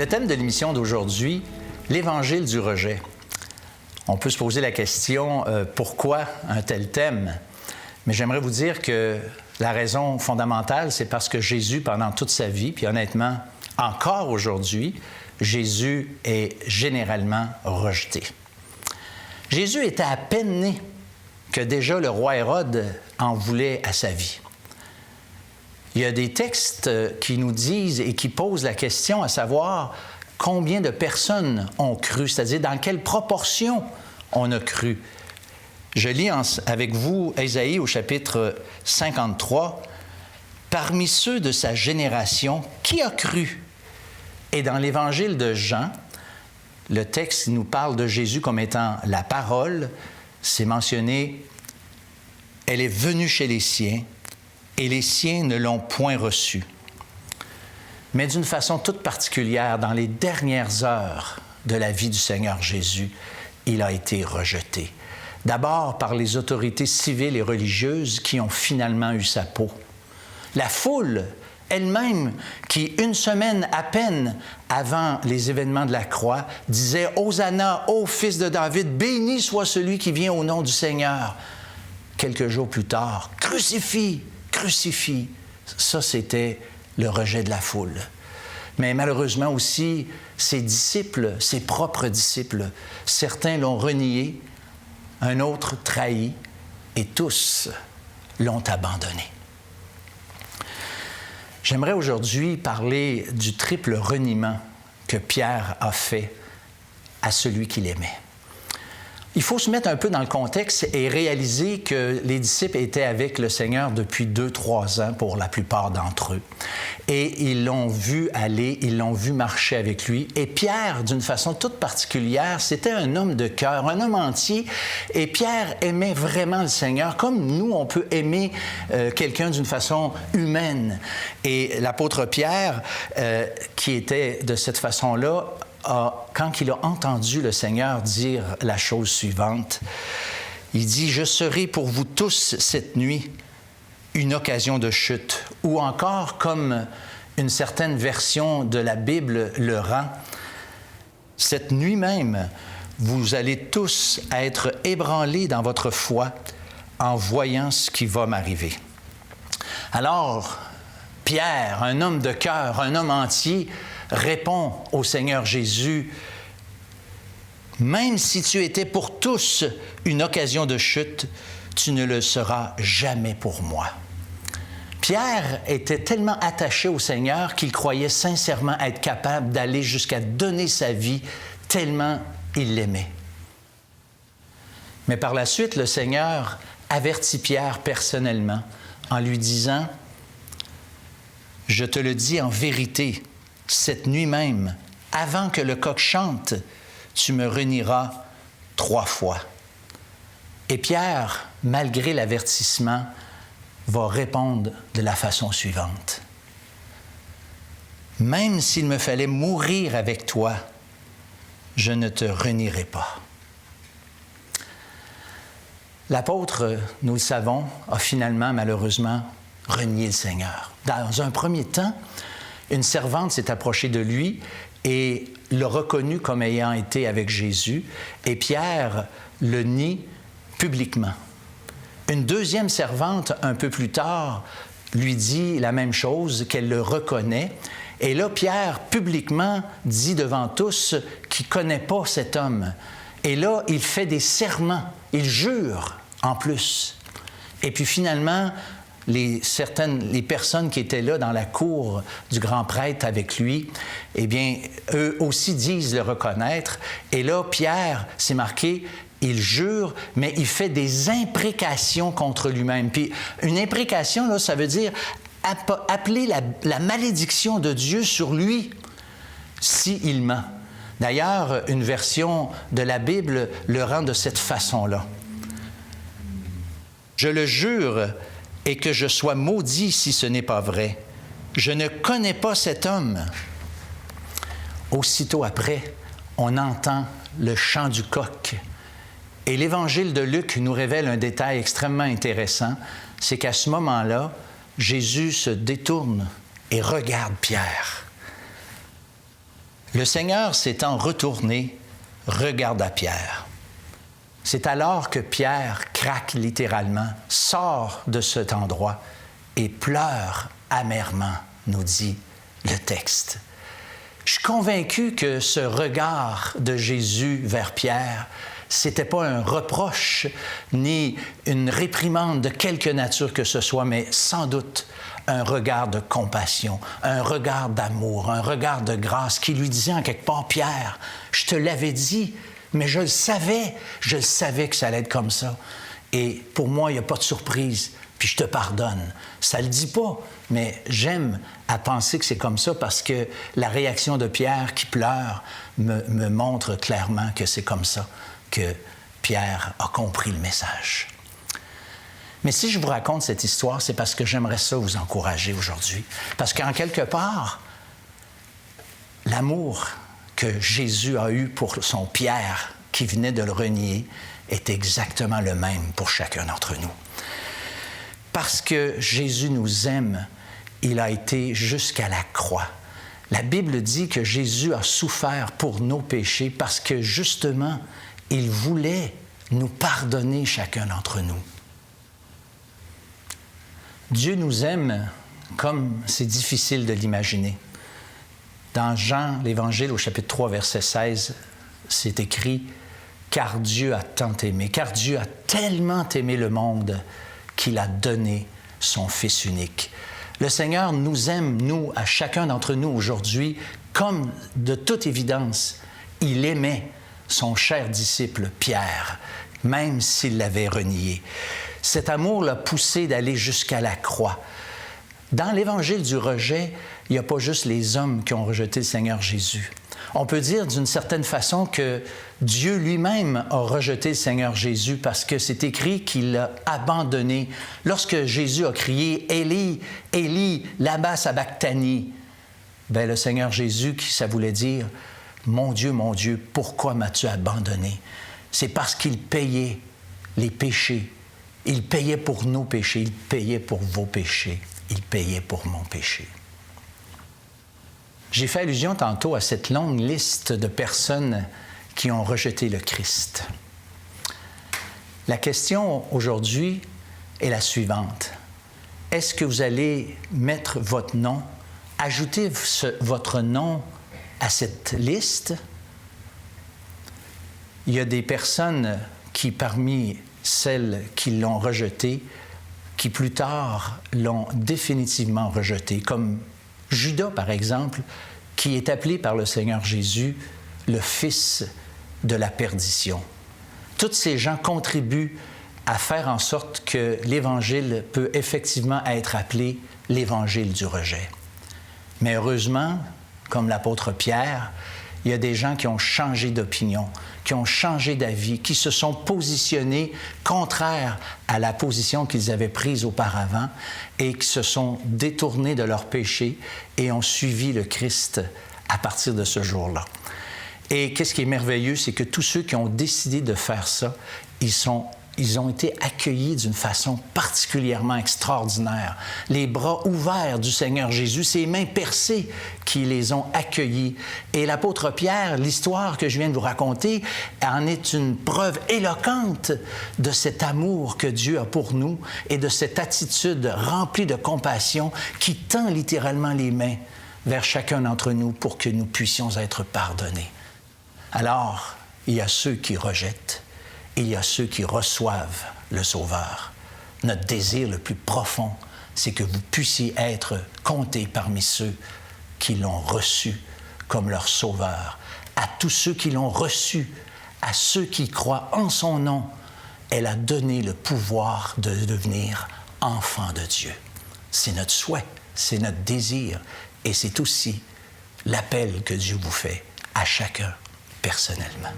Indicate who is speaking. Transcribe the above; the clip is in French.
Speaker 1: Le thème de l'émission d'aujourd'hui, l'Évangile du rejet. On peut se poser la question, pourquoi un tel thème? Mais j'aimerais vous dire que la raison fondamentale, c'est parce que Jésus, pendant toute sa vie, puis honnêtement, encore aujourd'hui, Jésus est généralement rejeté. Jésus était à peine né que déjà le roi Hérode en voulait à sa vie. Il y a des textes qui nous disent et qui posent la question à savoir combien de personnes ont cru, c'est-à-dire dans quelle proportion on a cru. Je lis avec vous Ésaïe au chapitre 53. « Parmi ceux de sa génération, qui a cru? » Et dans l'Évangile de Jean, le texte nous parle de Jésus comme étant la parole. C'est mentionné, « Elle est venue chez les siens, et les siens ne l'ont point reçue. » Mais d'une façon toute particulière, dans les dernières heures de la vie du Seigneur Jésus, il a été rejeté. D'abord par les autorités civiles et religieuses qui ont finalement eu sa peau. La foule elle-même, qui, une semaine à peine avant les événements de la croix, disait « Hosanna, ô fils de David, béni soit celui qui vient au nom du Seigneur. » Quelques jours plus tard, « Crucifie, crucifie. » Ça, c'était le rejet de la foule. Mais malheureusement aussi, ses disciples, ses propres disciples, certains l'ont renié, un autre trahi, et tous l'ont abandonné. J'aimerais aujourd'hui parler du triple reniement que Pierre a fait à celui qu'il aimait. Il faut se mettre un peu dans le contexte et réaliser que les disciples étaient avec le Seigneur depuis 2-3 ans pour la plupart d'entre eux. Et ils l'ont vu aller, ils l'ont vu marcher avec lui. Et Pierre, d'une façon toute particulière, c'était un homme de cœur, un homme entier. Et Pierre aimait vraiment le Seigneur, comme nous, on peut aimer quelqu'un d'une façon humaine. Et l'apôtre Pierre, qui était de cette façon-là, quand il a entendu le Seigneur dire la chose suivante, il dit « Je serai pour vous tous cette nuit une occasion de chute » ou encore, comme une certaine version de la Bible le rend, « Cette nuit même, vous allez tous être ébranlés dans votre foi en voyant ce qui va m'arriver. » Alors, Pierre, un homme de cœur, un homme entier, répond au Seigneur Jésus, « Même si tu étais pour tous une occasion de chute, tu ne le seras jamais pour moi. » Pierre était tellement attaché au Seigneur qu'il croyait sincèrement être capable d'aller jusqu'à donner sa vie tellement il l'aimait. Mais par la suite, le Seigneur avertit Pierre personnellement en lui disant, « Je te le dis en vérité, cette nuit même, avant que le coq chante, tu me renieras 3 fois. » Et Pierre, malgré l'avertissement, va répondre de la façon suivante. « Même s'il me fallait mourir avec toi, je ne te renierai pas. » L'apôtre, nous le savons, a finalement, malheureusement, renié le Seigneur. Dans un premier temps, une servante s'est approchée de lui et l'a reconnu comme ayant été avec Jésus, et Pierre le nie publiquement. Une deuxième servante, un peu plus tard, lui dit la même chose, qu'elle le reconnaît, et là, Pierre, publiquement, dit devant tous qu'il ne connaît pas cet homme. Et là, il fait des serments, il jure en plus. Et puis finalement, les personnes qui étaient là dans la cour du grand prêtre avec lui, eh bien, eux aussi disent le reconnaître. Et là, Pierre, c'est marqué, il jure, mais il fait des imprécations contre lui-même. Puis une imprécation, là, ça veut dire appeler la malédiction de Dieu sur lui s'il ment. D'ailleurs, une version de la Bible le rend de cette façon-là. « Je le jure, et que je sois maudit si ce n'est pas vrai. Je ne connais pas cet homme. » Aussitôt après, on entend le chant du coq. Et l'Évangile de Luc nous révèle un détail extrêmement intéressant, c'est qu'à ce moment-là, Jésus se détourne et regarde Pierre. Le Seigneur s'étant retourné, regarda Pierre. C'est alors que Pierre craque littéralement, sort de cet endroit et pleure amèrement, nous dit le texte. Je suis convaincu que ce regard de Jésus vers Pierre, c'était pas un reproche ni une réprimande de quelque nature que ce soit, mais sans doute un regard de compassion, un regard d'amour, un regard de grâce qui lui disait en quelque part, Pierre, je te l'avais dit, mais je le savais que ça allait être comme ça. Et pour moi, il n'y a pas de surprise, puis je te pardonne. Ça ne le dit pas, mais j'aime à penser que c'est comme ça parce que la réaction de Pierre qui pleure me montre clairement que c'est comme ça que Pierre a compris le message. Mais si je vous raconte cette histoire, c'est parce que j'aimerais ça vous encourager aujourd'hui. Parce qu'en quelque part, l'amour que Jésus a eu pour son Pierre qui venait de le renier est exactement le même pour chacun d'entre nous. Parce que Jésus nous aime, il a été jusqu'à la croix. La Bible dit que Jésus a souffert pour nos péchés parce que justement, il voulait nous pardonner chacun d'entre nous. Dieu nous aime comme c'est difficile de l'imaginer. Dans Jean, l'Évangile, au chapitre 3, verset 16, c'est écrit « Car Dieu a tant aimé, car Dieu a tellement aimé le monde qu'il a donné son Fils unique. » Le Seigneur nous aime, nous, à chacun d'entre nous aujourd'hui, comme de toute évidence, il aimait son cher disciple Pierre, même s'il l'avait renié. Cet amour l'a poussé d'aller jusqu'à la croix. Dans l'Évangile du rejet, il n'y a pas juste les hommes qui ont rejeté le Seigneur Jésus. On peut dire d'une certaine façon que Dieu lui-même a rejeté le Seigneur Jésus parce que c'est écrit qu'il l'a abandonné. Lorsque Jésus a crié « Élie, Élie, lama sabachthani », bien, le Seigneur Jésus, ça voulait dire « Mon Dieu, pourquoi m'as-tu abandonné? » C'est parce qu'il payait les péchés. Il payait pour nos péchés, il payait pour vos péchés, il payait pour mon péché. J'ai fait allusion tantôt à cette longue liste de personnes qui ont rejeté le Christ. La question aujourd'hui est la suivante. Est-ce que vous allez mettre votre nom, ajouter votre nom à cette liste? Il y a des personnes qui, parmi celles qui l'ont rejeté, qui plus tard l'ont définitivement rejeté, comme Judas, par exemple, qui est appelé par le Seigneur Jésus le fils de la perdition. Tous ces gens contribuent à faire en sorte que l'Évangile peut effectivement être appelé l'Évangile du rejet. Mais heureusement, comme l'apôtre Pierre, il y a des gens qui ont changé d'opinion, qui ont changé d'avis, qui se sont positionnés contraires à la position qu'ils avaient prise auparavant et qui se sont détournés de leurs péchés et ont suivi le Christ à partir de ce jour-là. Et qu'est-ce qui est merveilleux, c'est que tous ceux qui ont décidé de faire ça, ils ont été accueillis d'une façon particulièrement extraordinaire. Les bras ouverts du Seigneur Jésus, ses mains percées qui les ont accueillis. Et l'apôtre Pierre, l'histoire que je viens de vous raconter, en est une preuve éloquente de cet amour que Dieu a pour nous et de cette attitude remplie de compassion qui tend littéralement les mains vers chacun d'entre nous pour que nous puissions être pardonnés. Alors, il y a ceux qui rejettent. Il y a ceux qui reçoivent le Sauveur. Notre désir le plus profond, c'est que vous puissiez être comptés parmi ceux qui l'ont reçu comme leur Sauveur. À tous ceux qui l'ont reçu, à ceux qui croient en son nom, elle a donné le pouvoir de devenir enfants de Dieu. C'est notre souhait, c'est notre désir, et c'est aussi l'appel que Dieu vous fait à chacun personnellement.